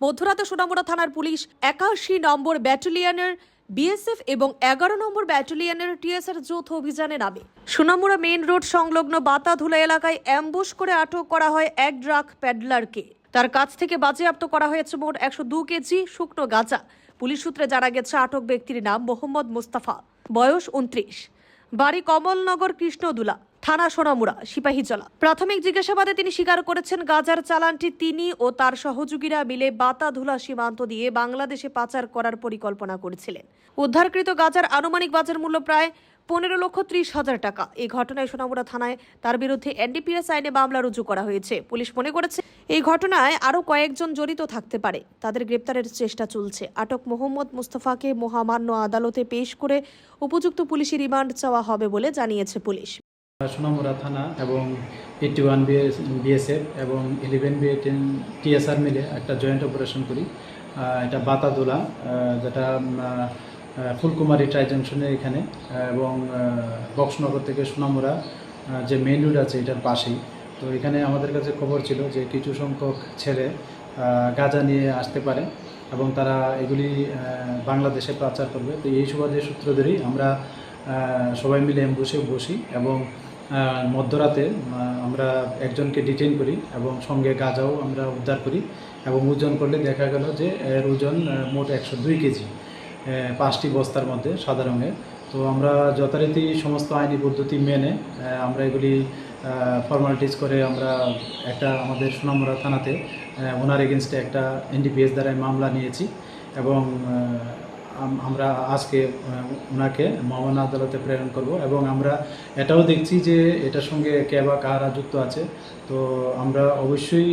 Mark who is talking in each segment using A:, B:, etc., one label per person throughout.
A: মধ্যরাতে সোনামুড়া থানার পুলিশ ৮১ নম্বর ব্যাটালিয়নের বিএসএফ এবং ১১ নম্বর ব্যাটালিয়নের টিএসআর যৌথ অভিযানে নামে সোনামুড়া মেইন রোড সংলগ্ন বাতাধুলা এলাকায় অ্যাম্বুশ করে আটক করা হয় এক ড্রাগ প্যাডলারকে। তার কাছ থেকে বাজেয়াপ্ত করা হয়েছে মোট ১০২ কেজি শুকনো গাঁজা। পুলিশ সূত্রে জানা গেছে আটক ব্যক্তির নাম মোহাম্মদ মুস্তাফা, বয়স ২৯, বাড়ি কমলনগর কৃষ্ণদুলা, থানা সোনামুড়া, সিপাহীজলা। প্রাথমিক জিজ্ঞাসাবাদে তিনি স্বীকার করেছেন গাঁজার চালানটি তিনি ও তার সহযোগীরা মিলে বাতাধুলা সীমান্ত দিয়ে বাংলাদেশে পাচার করার পরিকল্পনা করেছিলেন। উদ্ধারকৃত গাঁজার আনুমানিক বাজার মূল্য প্রায় ১৫,৩০,০০০ টাকা। এই ঘটনায় সোনামুড়া থানায় তার বিরুদ্ধে এনডিপিএস আইনে মামলা রুজু করা হয়েছে। পুলিশ মনে করেছে এই ঘটনায় আরও কয়েকজন জড়িত থাকতে পারে। তাদের গ্রেপ্তারের চেষ্টা চলছে। আটক মোহাম্মদ মুস্তাফাকে মহামান্য আদালতে পেশ করে উপযুক্ত পুলিশি রিমান্ড চাওয়া হবে বলে জানিয়েছে পুলিশ।
B: সোনামুড়া থানা এবং 81 বিএসএফ এবং 11 বিএ টিএসআর মিলে একটা জয়েন্ট অপারেশন করি। এটা বাতাদুলা, যেটা ফুলকুমারী ট্রাই জংশনে এখানে, এবং বক্সনগর থেকে সোনামুড়া যে মেইন রোড আছে এটার পাশেই। তো এখানে আমাদের কাছে খবর ছিল যে কিছু সংখ্যক ছেলে গাঁজা নিয়ে আসতে পারে এবং তারা এগুলি বাংলাদেশে পাচার করবে। তো এই সুবাদে সূত্র ধরেই আমরা সবাই মিলে অ্যাম্বুশে বসি এবং মধ্যরাতে আমরা একজনকে ডিটেইন করি এবং সঙ্গে গাঁজাও আমরা উদ্ধার করি এবং ওজন করলে দেখা গেল যে এর ওজন মোট ১০২ কেজি, 5টি বস্তার মধ্যে সাদা রঙের। তো আমরা যথারীতি সমস্ত আইনি পদ্ধতি মেনে আমরা এগুলি ফর্মালিটিস করে আমরা একটা আমাদের সোনামুড়া থানাতে ওনার এগেনস্টে একটা এনডিপিএস দ্বারা মামলা নিয়েছি এবং আমরা আজকে ওনাকে মহামান্য আদালতে প্রেরণ করব এবং আমরা এটাও দেখছি যে এটার সঙ্গে কে বা কারা যুক্ত আছে। তো আমরা অবশ্যই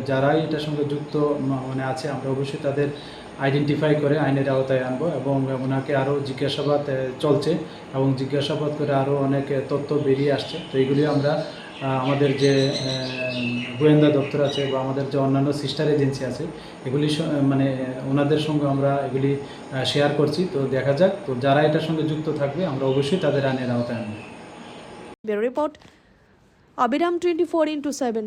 B: যারাই এটার সঙ্গে যুক্ত আছে আমরা অবশ্যই তাদের আইডেন্টিফাই করে আইনের আওতায় আনবো এবং ওনাকে আরও জিজ্ঞাসাবাদ চলছে এবং জিজ্ঞাসাবাদ করে আরও অনেক তথ্য বেরিয়ে আসছে। তো এইগুলি আমরা আমাদের যে গোয়েন্দা দপ্তর আছে বা আমাদের যে অন্যান্য সিস্টার এজেন্সি আছে এগুলি ওনাদের সঙ্গে আমরা এগুলি শেয়ার করছি। তো দেখা যাক, তো যারা এটার সঙ্গে যুক্ত থাকবে আমরা অবশ্যই তাদের আইনের আওতায় আনবো।
A: ব্যুরো রিপোর্ট, অবিরাম 24x7।